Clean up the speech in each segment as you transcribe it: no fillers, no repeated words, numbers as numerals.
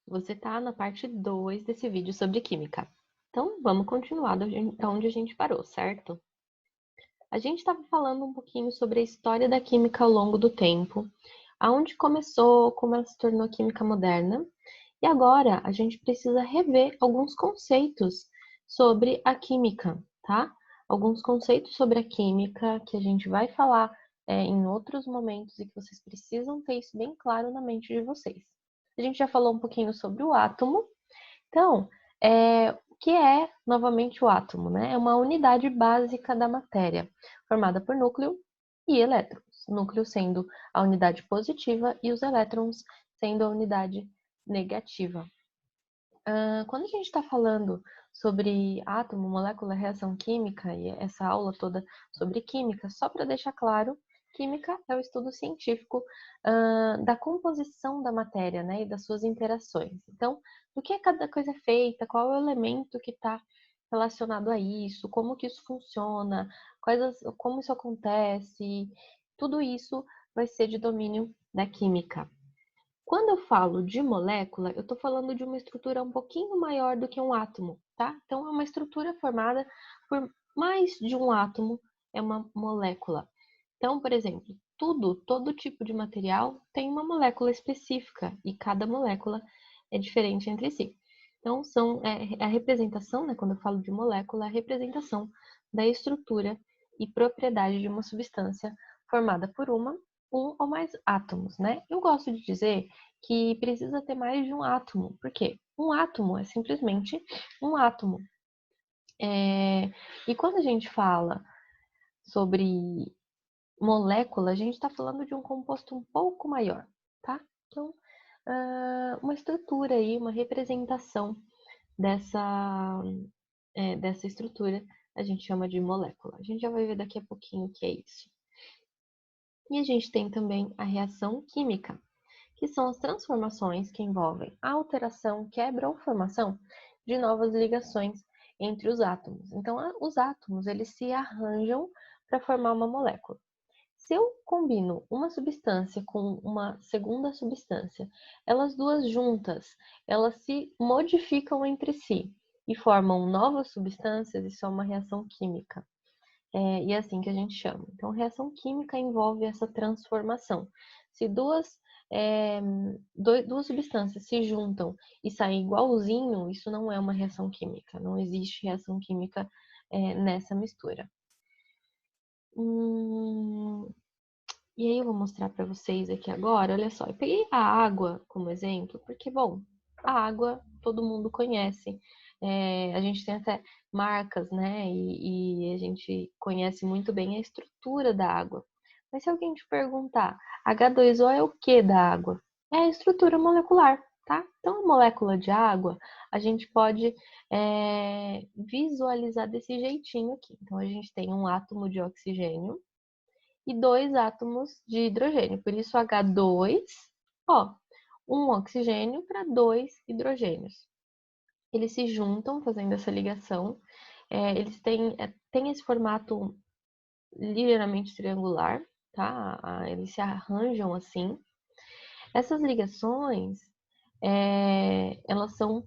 Você está na parte 2 desse vídeo sobre química. Então, vamos continuar da onde a gente parou, certo? A gente estava falando um pouquinho sobre a história da química ao longo do tempo, aonde começou, como ela se tornou química moderna, e agora a gente precisa rever alguns conceitos sobre a química, tá? Alguns conceitos sobre a química que a gente vai falar em outros momentos e que vocês precisam ter isso bem claro na mente de vocês. A gente já falou um pouquinho sobre o átomo. Então, o que é novamente o átomo, né? É uma unidade básica da matéria, formada por núcleo e elétrons. Núcleo sendo a unidade positiva e os elétrons sendo a unidade negativa. Quando a gente está falando sobre átomo, molécula, reação química, e essa aula toda sobre química, só para deixar claro, química é o estudo científico da composição da matéria, né, e das suas interações. Então, do que cada coisa é feita, qual é o elemento que está relacionado a isso, como que isso funciona, como isso acontece, tudo isso vai ser de domínio da química. Quando eu falo de molécula, eu estou falando de uma estrutura um pouquinho maior do que um átomo, tá? Então, é uma estrutura formada por mais de um átomo, é uma molécula. Então, por exemplo, todo tipo de material tem uma molécula específica e cada molécula é diferente entre si. Então, a representação, né, quando eu falo de molécula, a representação da estrutura e propriedade de uma substância formada por um ou mais átomos, né? Eu gosto de dizer que precisa ter mais de um átomo. Por quê? Um átomo é simplesmente um átomo. E quando a gente fala sobre molécula, a gente está falando de um composto um pouco maior, tá? Então, uma estrutura aí, uma representação dessa, dessa estrutura, a gente chama de molécula. A gente já vai ver daqui a pouquinho o que é isso. E a gente tem também a reação química, que são as transformações que envolvem a alteração, quebra ou formação de novas ligações entre os átomos. Então, os átomos, eles se arranjam para formar uma molécula. Se eu combino uma substância com uma segunda substância, elas duas juntas, elas se modificam entre si e formam novas substâncias, isso é uma reação química. E é assim que a gente chama. Então, reação química envolve essa transformação. Se duas substâncias se juntam e saem igualzinho, isso não é uma reação química. Não existe reação química nessa mistura. E aí eu vou mostrar para vocês aqui agora. Olha só, eu peguei a água como exemplo, porque, bom, a água todo mundo conhece. A gente tem até marcas, né? E a gente conhece muito bem a estrutura da água. Mas se alguém te perguntar, H2O é o que da água? É a estrutura molecular, tá? Então, a molécula de água, a gente pode visualizar desse jeitinho aqui. Então, a gente tem um átomo de oxigênio e dois átomos de hidrogênio. Por isso, H2, ó, um oxigênio para dois hidrogênios. Eles se juntam fazendo essa ligação. Eles têm esse formato ligeiramente triangular, tá? Eles se arranjam assim. Essas ligações, elas são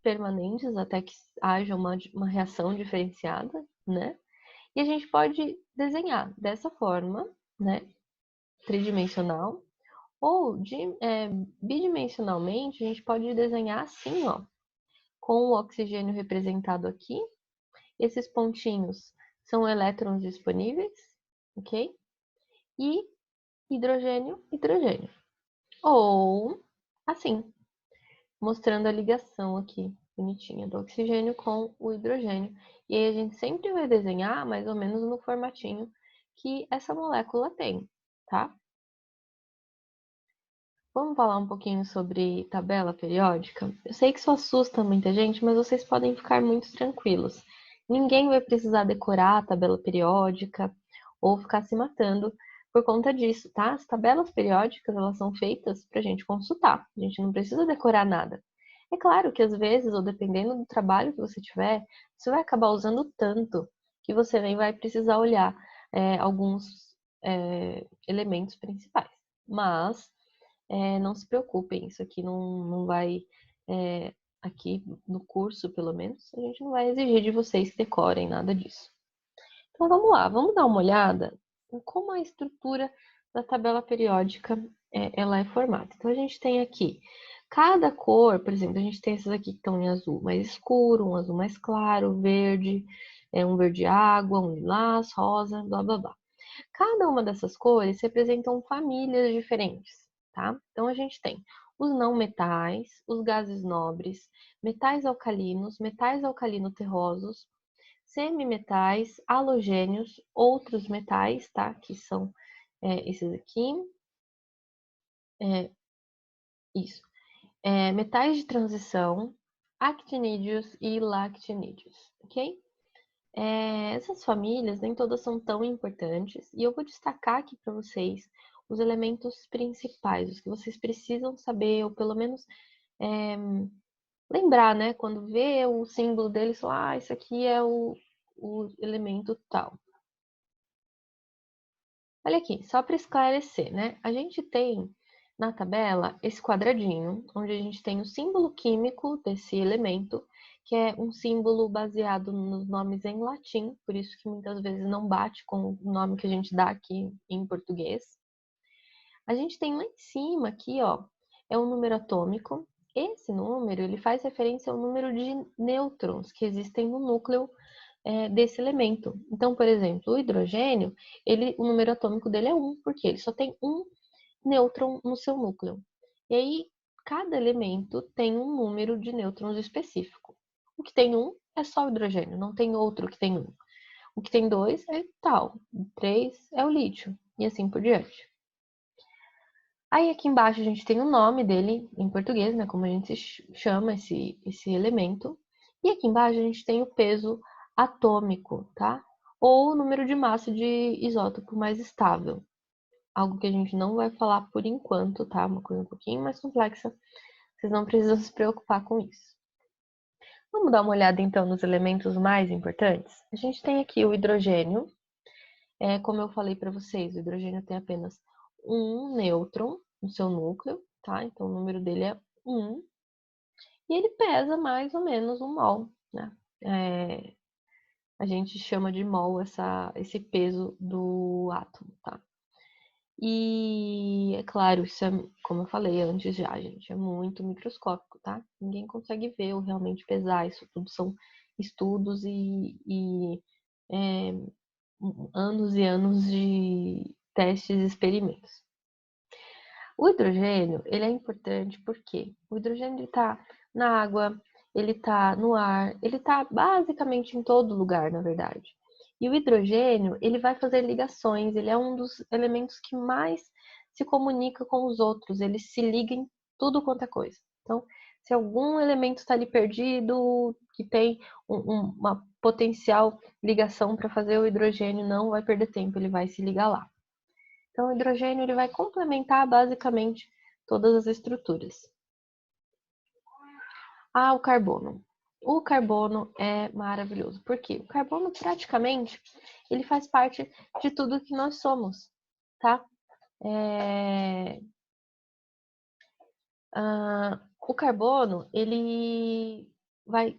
permanentes até que haja uma reação diferenciada, né? E a gente pode desenhar dessa forma, né? Tridimensional, ou bidimensionalmente, a gente pode desenhar assim, ó, com o oxigênio representado aqui. Esses pontinhos são elétrons disponíveis, ok? E hidrogênio, hidrogênio. Ou assim, mostrando a ligação aqui, bonitinha, do oxigênio com o hidrogênio. E aí a gente sempre vai desenhar mais ou menos no formatinho que essa molécula tem, tá? Vamos falar um pouquinho sobre tabela periódica? Eu sei que isso assusta muita gente, mas vocês podem ficar muito tranquilos. Ninguém vai precisar decorar a tabela periódica ou ficar se matando por conta disso, tá? As tabelas periódicas, elas são feitas para a gente consultar. A gente não precisa decorar nada. É claro que às vezes, ou dependendo do trabalho que você tiver, você vai acabar usando tanto que você nem vai precisar olhar alguns elementos principais. Mas não se preocupem, isso aqui não vai, aqui no curso, pelo menos, a gente não vai exigir de vocês que decorem nada disso. Então vamos lá, vamos dar uma olhada em como a estrutura da tabela periódica ela é formada. Então a gente tem aqui cada cor, por exemplo, a gente tem essas aqui que estão em azul mais escuro, um azul mais claro, verde, um verde água, um lilás, rosa, blá blá blá. Cada uma dessas cores representam famílias diferentes, tá? Então a gente tem os não metais, os gases nobres, metais alcalino-terrosos, semimetais, halogênios, outros metais, tá? Que são esses aqui. Isso. Metais de transição, actinídeos e lactinídeos, ok? Essas famílias nem todas são tão importantes e eu vou destacar aqui para vocês os elementos principais, os que vocês precisam saber, ou pelo menos lembrar, né? Quando vê o símbolo deles, falar, isso aqui é o elemento tal. Olha aqui, só para esclarecer, né? A gente tem na tabela esse quadradinho, onde a gente tem o símbolo químico desse elemento, que é um símbolo baseado nos nomes em latim, por isso que muitas vezes não bate com o nome que a gente dá aqui em português. A gente tem lá em cima aqui, ó, é um número atômico. Esse número, ele faz referência ao número de nêutrons que existem no núcleo desse elemento. Então, por exemplo, o hidrogênio, o número atômico dele é 1, porque ele só tem um nêutron no seu núcleo. E aí, cada elemento tem um número de nêutrons específico. O que tem 1 é só o hidrogênio, não tem outro que tem 1. O que tem 2 é tal, 3 é o lítio, e assim por diante. Aí aqui embaixo a gente tem o nome dele em português, né, como a gente chama esse elemento. E aqui embaixo a gente tem o peso atômico, tá? Ou o número de massa de isótopo mais estável. Algo que a gente não vai falar por enquanto, tá? Uma coisa um pouquinho mais complexa. Vocês não precisam se preocupar com isso. Vamos dar uma olhada então nos elementos mais importantes? A gente tem aqui o hidrogênio. Como eu falei para vocês, o hidrogênio tem apenas um nêutron no seu núcleo, tá? Então o número dele é 1. E ele pesa mais ou menos 1 mol, né? A gente chama de mol esse peso do átomo, tá? E é claro, isso é, como eu falei antes já, gente, é muito microscópico, tá? Ninguém consegue ver ou realmente pesar, isso tudo são estudos e anos e anos de testes e experimentos. O hidrogênio, ele é importante porque o hidrogênio está na água, ele está no ar, ele está basicamente em todo lugar, na verdade. E o hidrogênio, ele vai fazer ligações, ele é um dos elementos que mais se comunica com os outros, ele se liga em tudo quanto é coisa. Então, se algum elemento está ali perdido, que tem uma potencial ligação para fazer o hidrogênio, não vai perder tempo, ele vai se ligar lá. Então, o hidrogênio ele vai complementar basicamente todas as estruturas. O carbono. O carbono é maravilhoso. Por quê? O carbono praticamente ele faz parte de tudo que nós somos, tá? O carbono ele vai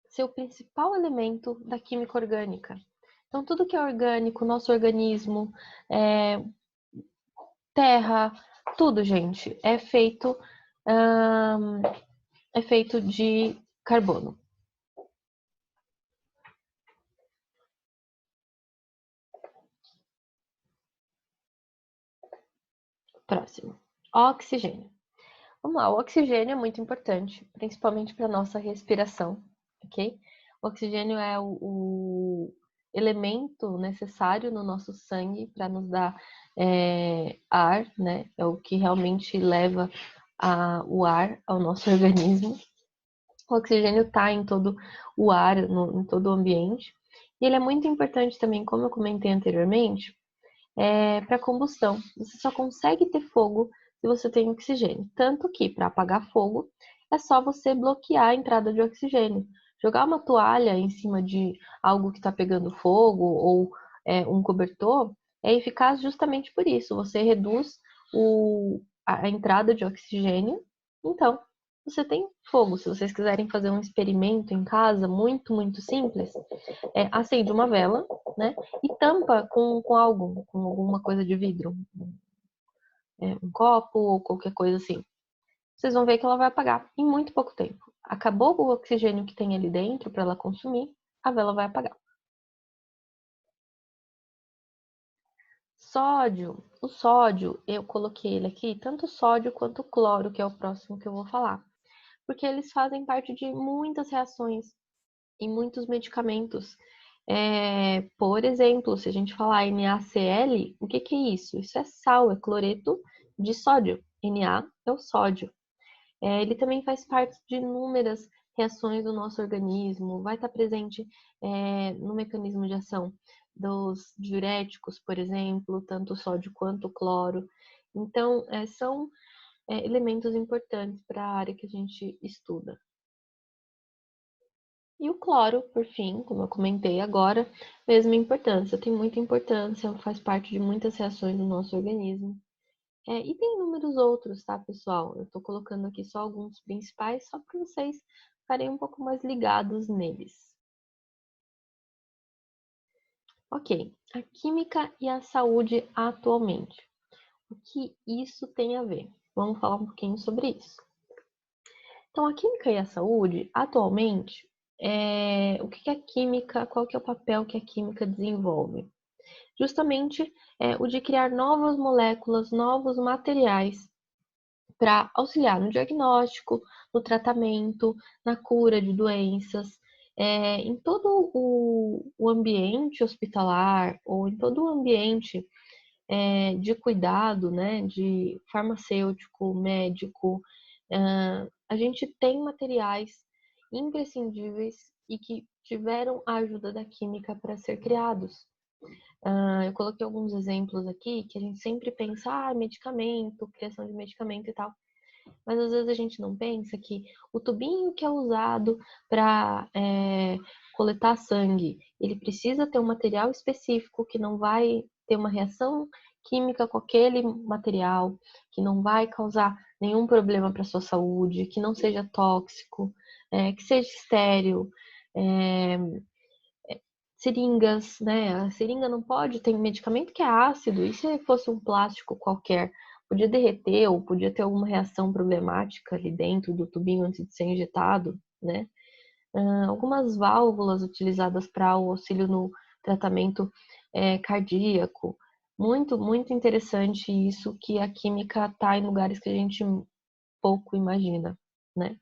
ser o principal elemento da química orgânica. Então, tudo que é orgânico, nosso organismo, terra, tudo, gente, é feito de carbono. Próximo. Oxigênio. Vamos lá, o oxigênio é muito importante, principalmente para a nossa respiração, ok? O oxigênio é o elemento necessário no nosso sangue para nos dar ar, né? É o que realmente leva o ar ao nosso organismo. O oxigênio está em todo o ar, em todo o ambiente. E ele é muito importante também, como eu comentei anteriormente, para combustão. Você só consegue ter fogo se você tem oxigênio. Tanto que, para apagar fogo, é só você bloquear a entrada de oxigênio. Jogar uma toalha em cima de algo que está pegando fogo ou um cobertor é eficaz justamente por isso. Você reduz a entrada de oxigênio. Então, você tem fogo. Se vocês quiserem fazer um experimento em casa, muito, muito simples, acende uma vela, né? E tampa com algo, com alguma coisa de vidro, um copo ou qualquer coisa assim. Vocês vão ver que ela vai apagar em muito pouco tempo. Acabou o oxigênio que tem ali dentro para ela consumir, a vela vai apagar. Sódio. O sódio, eu coloquei ele aqui, tanto o sódio quanto o cloro, que é o próximo que eu vou falar. Porque eles fazem parte de muitas reações em muitos medicamentos. Por exemplo, se a gente falar NaCl, o que é isso? Isso é sal, é cloreto de sódio. Na é o sódio. Ele também faz parte de inúmeras reações do nosso organismo, vai estar presente no mecanismo de ação dos diuréticos, por exemplo, tanto o sódio quanto o cloro. Então, são elementos importantes para a área que a gente estuda. E o cloro, por fim, como eu comentei agora, mesma importância, tem muita importância, faz parte de muitas reações do nosso organismo. E tem inúmeros outros, tá, pessoal? Eu estou colocando aqui só alguns principais, só para vocês ficarem um pouco mais ligados neles. Ok, a química e a saúde atualmente. O que isso tem a ver? Vamos falar um pouquinho sobre isso. Então, a química e a saúde, atualmente, o que é a química, qual que é o papel que a química desenvolve? Justamente o de criar novas moléculas, novos materiais para auxiliar no diagnóstico, no tratamento, na cura de doenças, em todo o ambiente hospitalar ou em todo o ambiente de cuidado, né, de farmacêutico, médico, a gente tem materiais imprescindíveis e que tiveram a ajuda da química para ser criados. Eu coloquei alguns exemplos aqui que a gente sempre pensa, medicamento, criação de medicamento e tal. Mas às vezes a gente não pensa que o tubinho que é usado para coletar sangue, ele precisa ter um material específico que não vai ter uma reação química com aquele material, que não vai causar nenhum problema para a sua saúde, que não seja tóxico, que seja estéril. Seringas, né? A seringa não pode, tem medicamento que é ácido, e se fosse um plástico qualquer, podia derreter ou podia ter alguma reação problemática ali dentro do tubinho antes de ser injetado, né? Algumas válvulas utilizadas para o auxílio no tratamento cardíaco. Muito, muito interessante isso, que a química está em lugares que a gente pouco imagina, né?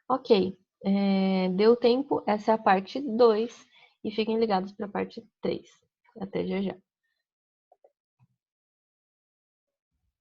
Ok, deu tempo, essa é a parte 2 e fiquem ligados para a parte 3. Até já já.